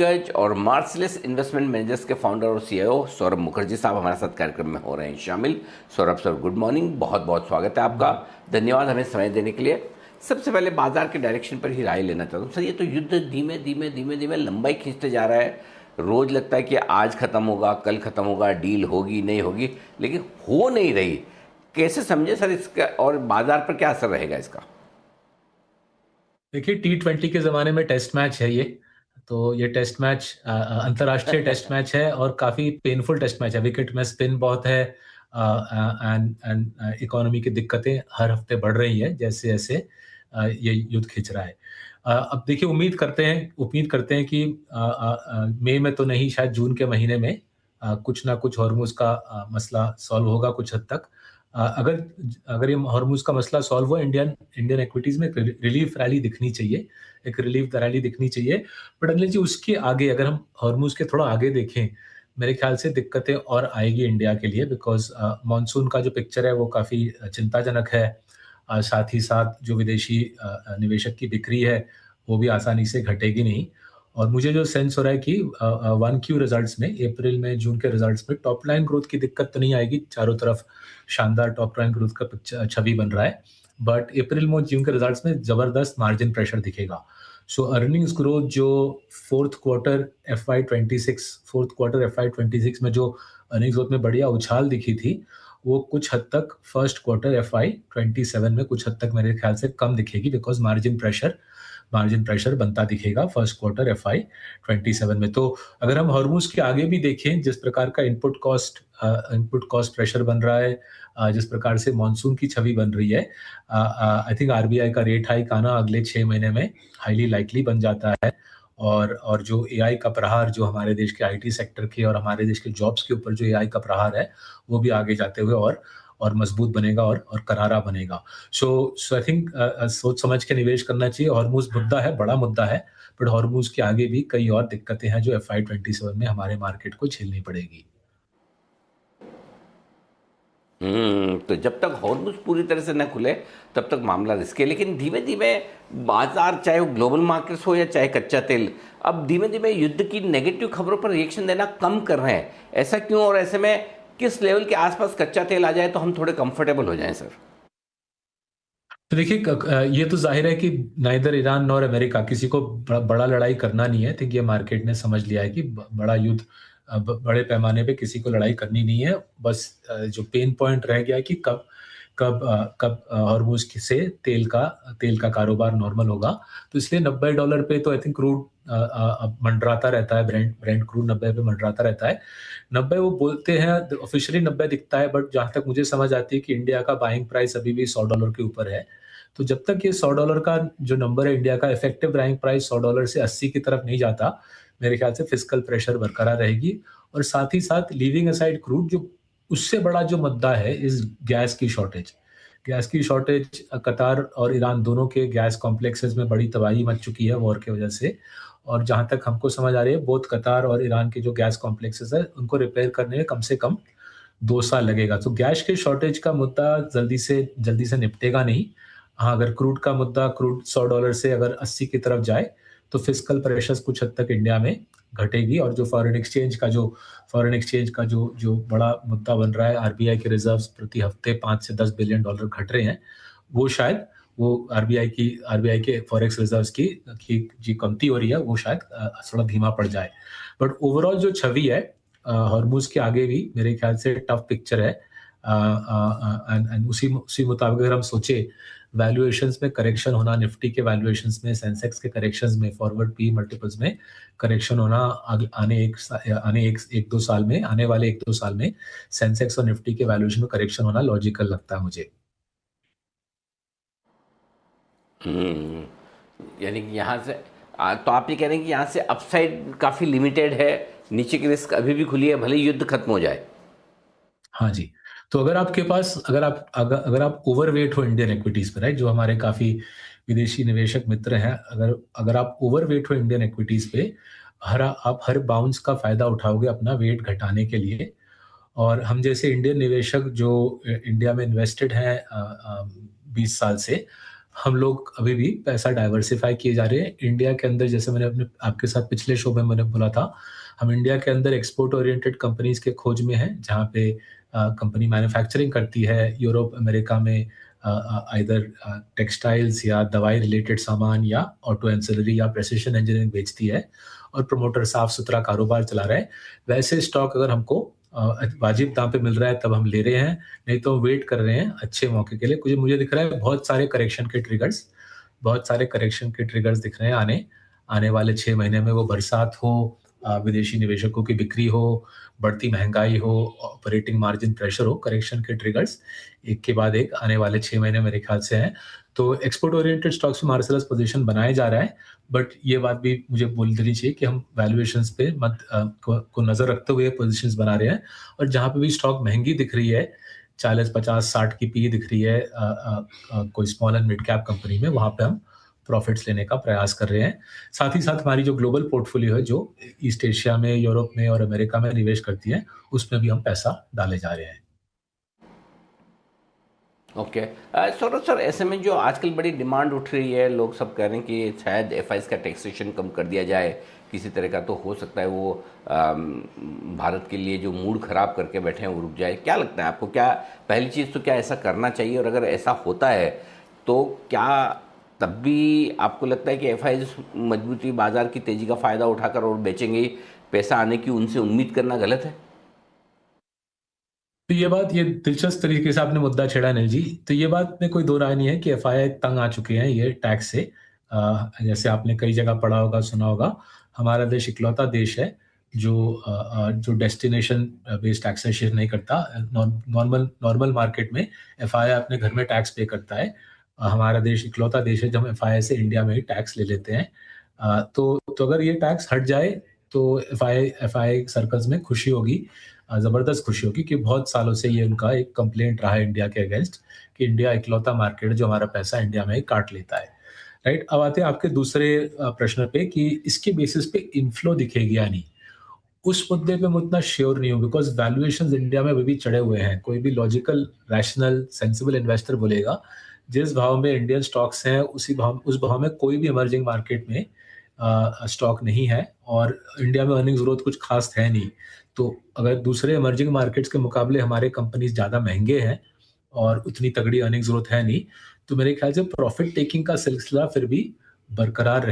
दिग्गज और मार्सलेस investment managers के फाउंडर और सीईओ सौरभ मुखर्जी साहब हमारे साथ कार्यक्रम में हो रहे हैं शामिल। सौरभ सर, गुड मॉर्निंग, बहुत बहुत स्वागत है आपका। धन्यवाद हमें समय देने के लिए। सबसे पहले बाजार के डायरेक्शन पर ही राय लेना चाहता हूँ सर। ये तो युद्ध धीमे धीमे धीमे धीमे लंबाई खींचते जा रहा है। रोज़ लगता है कि आज ख़त्म होगा, कल ख़त्म होगा, डील होगी नहीं होगी, लेकिन हो नहीं रही। कैसे समझे सर इसका, और बाजार पर क्या असर रहेगा इसका? देखिए, T20 के ज़माने में टेस्ट मैच है ये। तो ये टेस्ट मैच अंतर्राष्ट्रीय टेस्ट मैच है और काफ़ी पेनफुल टेस्ट मैच है। विकेट में स्पिन बहुत है एंड इकोनॉमी की दिक्कतें हर हफ्ते बढ़ रही हैं जैसे-जैसे ये युद्ध खिंच रहा है। अब देखिए, उम्मीद करते हैं कि मई में तो नहीं, शायद जून के महीने में कुछ ना कुछ हॉर्मोज़ का मसला सॉल्व होगा कुछ हद तक। अगर अगर ये हॉर्मोज़ का मसला सॉल्व हुआ, इंडियन इंडियन इक्विटीज़ में एक रिलीफ रैली दिखनी चाहिए, एक रिलीफ रैली दिखनी चाहिए। बट अनिल जी, उसके आगे अगर हम हॉर्मोज़ के थोड़ा आगे देखें, मेरे ख्याल से दिक्कतें और आएगी इंडिया के लिए, बिकॉज़ मॉनसून का जो पिक्चर है वो काफ़ी चिंताजनक है। साथ ही साथ जो विदेशी निवेशक की बिक्री है, वो भी आसानी से घटेगी नहीं। और मुझे जो सेंस हो रहा है कि 1Q रिजल्ट्स में, अप्रैल में, जून के रिजल्ट्स में टॉप लाइन ग्रोथ की दिक्कत तो नहीं आएगी। चारों तरफ शानदार टॉप लाइन ग्रोथ का छवि बन रहा है। बट अप्रैल में, जून के रिजल्ट्स में ज़बरदस्त मार्जिन प्रेशर दिखेगा। सो अर्निंग्स ग्रोथ जो फोर्थ क्वार्टर FY26 में जो अर्निंग्स ग्रोथ में बढ़िया उछाल दिखी थी, वो कुछ हद तक फर्स्ट क्वार्टर FY27 में कुछ हद तक मेरे ख्याल से कम दिखेगी, बिकॉज़ मार्जिन प्रेशर बनता दिखेगा फर्स्ट क्वार्टर FY27 में। तो अगर हम हॉर्मोज़ के आगे भी देखें, जिस प्रकार का इनपुट कॉस्ट प्रेशर बन रहा है, जिस प्रकार से मॉनसून की छवि बन रही है, आई थिंक आरबीआई का रेट हाइक आना अगले 6 महीने में हाईली लाइकली बन जाता है। और जो एआई का प्रहार, जो हमारे देश के आईटी सेक्टर के और हमारे देश के जॉब्स के ऊपर जो एआई का प्रहार है, वो भी आगे जाते हुए और मजबूत बनेगा और करारा बनेगा। सो आई थिंक सोच समझ के निवेश करना चाहिए। हॉर्मोज़ मुद्दा है, बड़ा मुद्दा है, बट हॉर्मोज़ के आगे भी कई और दिक्कतें हैं जो FY27 में हमारे मार्केट को झेलनी पड़ेगी। तो जब तक हॉर्मुज़ पूरी तरह से न खुले तब तक मामला रिस्क है। लेकिन धीमे धीमे बाजार, चाहे वो ग्लोबल मार्केट्स हो या चाहे कच्चा तेल, अब धीमे धीमे युद्ध की नेगेटिव खबरों पर रिएक्शन देना कम कर रहे हैं। ऐसा क्यों, और ऐसे में किस लेवल के आसपास कच्चा तेल आ जाए तो हम थोड़े कंफर्टेबल हो जाएं सर? तो देखिए, ये तो ज़ाहिर है कि नाइदर ईरान नॉर अमेरिका, किसी को बड़ा लड़ाई करना नहीं है। ठीक, ये मार्केट ने समझ लिया है कि बड़ा युद्ध, बड़े पैमाने पे किसी को लड़ाई करनी नहीं है। बस जो पेन पॉइंट रह गया है कि कब हॉर्मोज़ से तेल का कारोबार नॉर्मल होगा। तो इसलिए $90 पे तो आई थिंक क्रूड अब मंडराता रहता है। ब्रेंट क्रूड 90 पे मंडराता रहता है। 90 वो बोलते हैं, ऑफिशियली 90 दिखता है, बट जहाँ तक मुझे समझ आती है कि इंडिया का बाइंग प्राइस अभी भी $100 के ऊपर है। तो जब तक ये $100 का जो नंबर है, इंडिया का इफेक्टिव बाइंग प्राइस $100 से 80 की तरफ नहीं जाता, मेरे ख्याल से फिस्कल प्रेशर बरकरार रहेगी। और साथ ही साथ, लीविंग असाइड क्रूड, जो उससे बड़ा जो मुद्दा है इस गैस की शॉर्टेज कतार और ईरान दोनों के गैस कॉम्प्लेक्सेस में बड़ी तबाही मच चुकी है वॉर की वजह से। और जहाँ तक हमको समझ आ रही है, बोथ कतार और ईरान के जो गैस कॉम्प्लेक्सेस है, उनको रिपेयर करने में कम से कम 2 साल लगेगा। तो गैस के शॉर्टेज का मुद्दा जल्दी से निपटेगा नहीं। हाँ, अगर क्रूड $100 से अगर 80 की तरफ जाए, तो फिस्कल प्रेशर्स कुछ हद तक इंडिया में घटेगी। और जो फॉरेन एक्सचेंज का जो बड़ा मुद्दा बन रहा है, आरबीआई के रिजर्व्स प्रति हफ्ते $5 से $10 बिलियन घट रहे हैं, वो शायद वो आरबीआई के फॉरेक्स रिजर्व्स की कमती हो रही है, वो शायद थोड़ा धीमा पड़ जाए। बट ओवरऑल जो छवि है, हॉर्मूज के आगे भी मेरे ख्याल से टफ पिक्चर है। एंड उसी मुताबिक अगर हम सोचे, वैल्यूएशंस में करेक्शन होना, निफ्टी के वैल्यूएशंस में, सेंसेक्स के करेक्शंस में, फॉरवर्ड पी मल्टीपल्स में करेक्शन होना आने वाले 1-2 साल में सेंसेक्स और निफ्टी के वैल्यूएशन में करेक्शन होना लॉजिकल लगता है मुझे। यानी कि यहाँ से तो आप ये कह रहे हैं कि यहाँ से अपसाइड काफ़ी लिमिटेड है, नीचे की रिस्क अभी भी खुली है, भले ही युद्ध खत्म हो जाए। हाँ जी। तो अगर आप ओवरवेट हो इंडियन इक्विटीज पे, राइट, जो हमारे काफ़ी विदेशी निवेशक मित्र हैं, अगर आप ओवरवेट हो इंडियन इक्विटीज पे, आप हर बाउंस का फ़ायदा उठाओगे अपना वेट घटाने के लिए। और हम जैसे इंडियन निवेशक जो इंडिया में इन्वेस्टेड हैं 20 साल से, हम लोग अभी भी पैसा डाइवर्सिफ़ाई किए जा रहे हैं। इंडिया के अंदर जैसे मैंने अपने आपके साथ पिछले शो में मैंने बोला था, हम इंडिया के अंदर एक्सपोर्ट ओरिएंटेड कंपनीज़ के खोज में हैं, जहाँ पे कंपनी मैन्युफैक्चरिंग करती है यूरोप, अमेरिका में आइदर टेक्सटाइल्स या दवाई रिलेटेड सामान या ऑटो एंसिलरी या प्रिसिशन इंजीनियरिंग बेचती है और प्रमोटर साफ-सुथरा कारोबार चला रहा है। वैसे स्टॉक अगर हमको वाजिब दाम पे मिल रहा है तब हम ले रहे हैं, नहीं तो वेट कर रहे हैं अच्छे मौके के लिए। मुझे मुझे दिख रहा है बहुत सारे करेक्शन के ट्रिगर्स दिख रहे हैं आने आने वाले 6 महीने में। वो बरसात हो, विदेशी निवेशकों की बिक्री हो, बढ़ती महँगाई हो, ऑपरेटिंग मार्जिन प्रेशर हो, करेक्शन के ट्रिगर्स एक के बाद एक आने वाले 6 महीने मेरे ख्याल से हैं। तो एक्सपोर्ट ओरिएंटेड स्टॉक्स में मार्जिनल पोज़ीशन बनाया जा रहा है, बट ये बात भी मुझे बोल देनी चाहिए कि हम वैल्यूएशंस पे को नज़र रखते हुए पोज़ीशंस बना रहे हैं और जहाँ पे भी स्टॉक महँगी दिख रही है, 40, 50, 60 की पी दिख रही है कोई small and mid cap company में, वहाँ पे हम प्रॉफिट्स लेने का प्रयास कर रहे हैं। साथ ही साथ हमारी जो ग्लोबल पोर्टफोलियो है, जो ईस्ट एशिया में, यूरोप में और अमेरिका में निवेश करती है, उसमें भी हम पैसा डाले जा रहे हैं। ओके। सौरभ सर, ऐसे में जो आजकल बड़ी डिमांड उठ रही है, लोग सब कह रहे हैं कि शायद एफआईज का टैक्सेशन कम कर दिया जाए किसी तरह का, तो हो सकता है वो भारत के लिए जो मूड खराब करके बैठे हैं वो रुक जाए। क्या लगता है आपको, क्या पहली चीज़ तो क्या ऐसा करना चाहिए, और अगर ऐसा होता है तो क्या तब भी आपको लगता है कि एफआईज मजबूती बाजार की तेज़ी का फ़ायदा उठाकर और बेचेंगे, पैसा आने की उनसे उम्मीद करना गलत है? तो ये दिलचस्प तरीके से आपने मुद्दा छेड़ा अनिल जी। तो ये बात में कोई दो राय नहीं है कि एफआई तंग आ चुके हैं ये टैक्स से। जैसे आपने कई जगह पढ़ा होगा, सुना होगा, हमारा देश इकलौता देश है जो डेस्टिनेशन बेस्ड टैक्सेशन नहीं करता। नॉर्मल मार्केट में एफआई अपने घर में टैक्स पे करता है। हमारा देश इकलौता देश है जब हम एफआई से इंडिया में ही टैक्स ले लेते हैं। तो अगर ये टैक्स हट जाए तो एफआई सर्कल्स में खुशी होगी, ज़बरदस्त खुशी होगी कि बहुत सालों से ये उनका एक कंप्लेंट रहा है इंडिया के अगेंस्ट कि इंडिया इकलौता मार्केट है जो हमारा पैसा इंडिया में ही काट लेता है, राइट? अब आते हैं आपके दूसरे प्रश्न पे कि इसके बेसिस पे इन्फ्लो दिखेगी या नहीं। उस मुद्दे पे मैं उतना श्योर नहीं हूँ, बिकॉज़ वैल्यूएशंस इंडिया में अभी भी चढ़े हुए हैं। कोई भी लॉजिकल, रैशनल, सेंसिबल इन्वेस्टर बोलेगा, जिस भाव में इंडियन स्टॉक्स हैं, उस भाव में कोई भी इमर्जिंग मार्केट में स्टॉक नहीं है और इंडिया में अर्निंग्स ग्रोथ कुछ खास है नहीं। तो अगर दूसरे इमर्जिंग मार्केट्स के मुकाबले हमारे कंपनीज़ ज़्यादा महँगे हैं और उतनी तगड़ी अर्निंग्स ग्रोथ है नहीं, तो मेरे ख्याल से प्रॉफिट टेकिंग का सिलसिला फिर भी बरकरार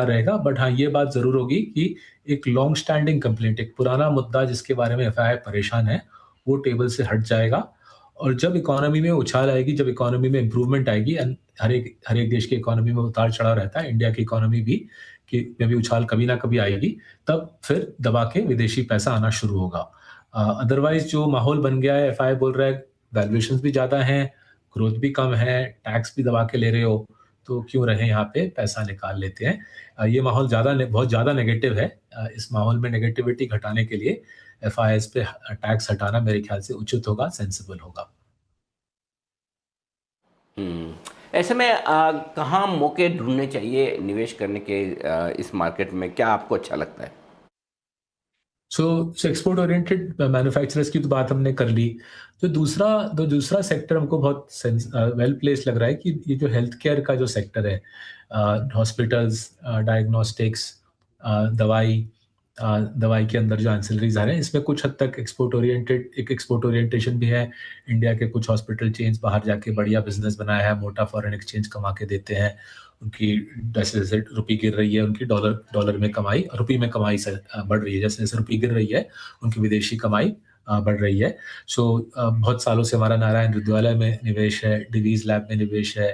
रहेगा। बट हाँ, ये बात ज़रूर होगी कि एक लॉन्ग स्टैंडिंग कंप्लेंट, एक पुराना मुद्दा जिसके बारे में एफआईआई परेशान है, वो टेबल से हट जाएगा और जब इकोनॉमी में उछाल आएगी, जब इकोनॉमी में इम्प्रूवमेंट आएगी, एंड हर एक देश की इकोनॉमी में उतार-चढ़ाव रहता है, इंडिया की इकोनॉमी भी कि में भी उछाल कभी ना कभी आएगी, तब फिर दबा के विदेशी पैसा आना शुरू होगा। अदरवाइज़ जो माहौल बन गया है, एफआईआई बोल रहा है, वैल्यूएशंस भी ज़्यादा हैं, ग्रोथ भी कम है, टैक्स भी दबा के ले रहे हो, तो क्यों रहे यहाँ पे, पैसा निकाल लेते हैं। ये माहौल बहुत ज़्यादा नेगेटिव है। इस माहौल में नेगेटिविटी घटाने के लिए एफआईआईज़ पे टैक्स हटाना मेरे ख्याल से उचित होगा, सेंसिबल होगा। ऐसे में कहाँ मौके ढूंढने चाहिए निवेश करने के, इस मार्केट में क्या आपको अच्छा लगता है? सो एक्सपोर्ट ओरिएंटेड मैन्युफैक्चरर्स की तो बात हमने कर ली। जो दूसरा सेक्टर हमको बहुत वेल प्लेस्ड लग रहा है कि ये जो हेल्थ केयर का जो सेक्टर है, हॉस्पिटल्स, डायग्नोस्टिक्स, दवाई, दवाई के अंदर जो एंसिलरीज आ रहे हैं, इसमें कुछ हद तक एक्सपोर्ट ओरिएंटेशन भी है। इंडिया के कुछ हॉस्पिटल चेन्स बाहर जाके बढ़िया बिजनेस बनाया है, मोटा फॉरेन एक्सचेंज कमा के देते हैं। उनकी जैसे जैसे रुपी गिर रही है, उनकी डॉलर डॉलर में कमाई, रुपी में कमाई से बढ़ रही है। जैसे जैसे रुपी गिर रही है, उनकी विदेशी कमाई बढ़ रही है। सो बहुत सालों से हमारा नारायण हृदयालय में निवेश है, डिवीज़ लैब में निवेश है,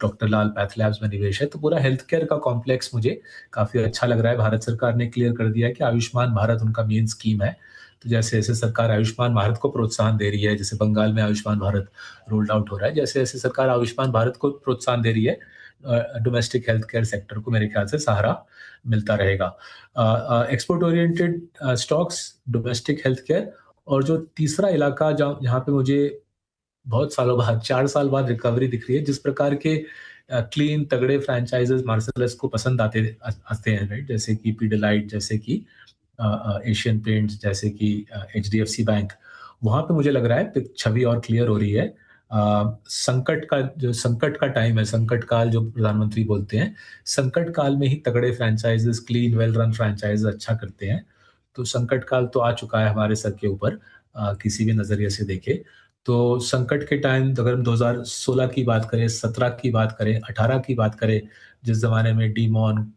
डॉक्टर लाल पैथ लैब्स में निवेश है। तो पूरा हेल्थ केयर का कॉम्प्लेक्स मुझे काफ़ी अच्छा लग रहा है। भारत सरकार ने क्लियर कर दिया है कि आयुष्मान भारत उनका मेन स्कीम है। तो जैसे-जैसे सरकार आयुष्मान भारत को प्रोत्साहन दे रही है, जैसे बंगाल में आयुष्मान भारत रोल्ड आउट हो रहा है, जैसे-जैसे सरकार आयुष्मान भारत को प्रोत्साहन दे रही है, डोमेस्टिक हेल्थ केयर सेक्टर को मेरे ख्याल से सहारा मिलता रहेगा। Export oriented stocks, domestic health care, और जो तीसरा इलाका जहाँ पे मुझे बहुत सालों बाद, 4 साल बाद रिकवरी दिख रही है, जिस प्रकार के क्लीन तगड़े फ्रैंचाइज़ेज़ मार्सेलस को पसंद आते हैं, राइट? जैसे कि पिडिलाइट, जैसे कि एशियन पेंट्स, जैसे कि एचडीएफसी बैंक, वहाँ पे मुझे लग रहा है छवि और क्लियर हो रही है। संकट का टाइम है, संकट काल जो प्रधानमंत्री बोलते हैं, संकट काल में ही तगड़े फ्रैंचाइज़ेज़, क्लीन वेल रन फ्रैंचाइज़ अच्छा करते हैं। तो संकट काल तो आ चुका है हमारे सर के ऊपर, किसी भी नज़रिए से देखें। तो संकट के टाइम अगर हम 2016 की बात करें, 17 की बात करें, 18 की बात करें, जिस ज़माने में डीमॉन,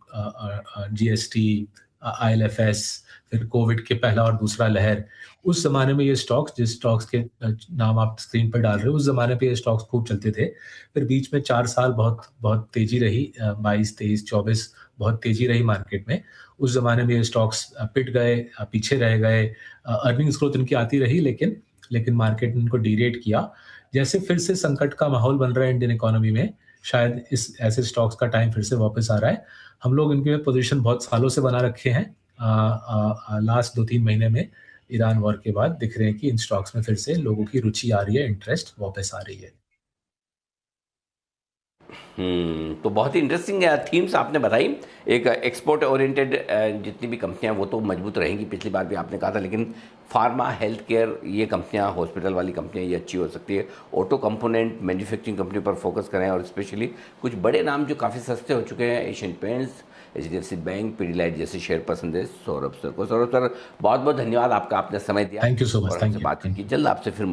जीएसटी, आईएलएफएस, फिर कोविड के पहला और दूसरा लहर, उस ज़माने में ये स्टॉक्स, जिस स्टॉक्स के नाम आप स्क्रीन पर डाल रहे हो, उस ज़माने पे ये स्टॉक्स खूब चलते थे। फिर बीच में 4 साल बहुत बहुत तेज़ी रही, 22, 23, 24 बहुत तेज़ी रही मार्केट में। उस ज़माने में ये स्टॉक्स पिट गए, पीछे रह गए। अर्निंग्स ग्रोथ इनकी आती रही, लेकिन मार्केट ने इनको डीरेट किया। जैसे फिर से संकट का माहौल बन रहा है इंडियन इकोनॉमी में, शायद इस ऐसे स्टॉक्स का टाइम फिर से वापस आ रहा है। हम लोग इनके पोज़ीशन बहुत सालों से बना रखे हैं। लास्ट 2-3 महीने में ईरान वॉर के बाद दिख रहे हैं कि इन स्टॉक्स में फिर से लोगों की रुचि आ रही है, इंटरेस्ट वापस आ रही है। तो बहुत ही इंटरेस्टिंग थीम्स आपने बताई। एक एक्सपोर्ट ओरिएंटेड जितनी भी कंपनियां वो तो मजबूत रहेंगी, पिछली बार भी आपने कहा था, लेकिन फार्मा, हेल्थ केयर, ये कंपनियां, हॉस्पिटल वाली कंपनियां, ये अच्छी हो सकती है। ऑटो कंपोनेंट मैन्युफैक्चरिंग कंपनी पर फोकस करें, और स्पेशली कुछ बड़े नाम जो काफ़ी सस्ते हो चुके हैं, Asian paints, HDFC bank, Pidilite जैसे शेयर पसंद है सौरभ सर को। सौरभ सर, बहुत बहुत धन्यवाद आपका, आपने समय दिया थैंक यू सो और मच। हमसे थैंक यू। बातचीत थैंक की। यू। जल्द आपसे फिर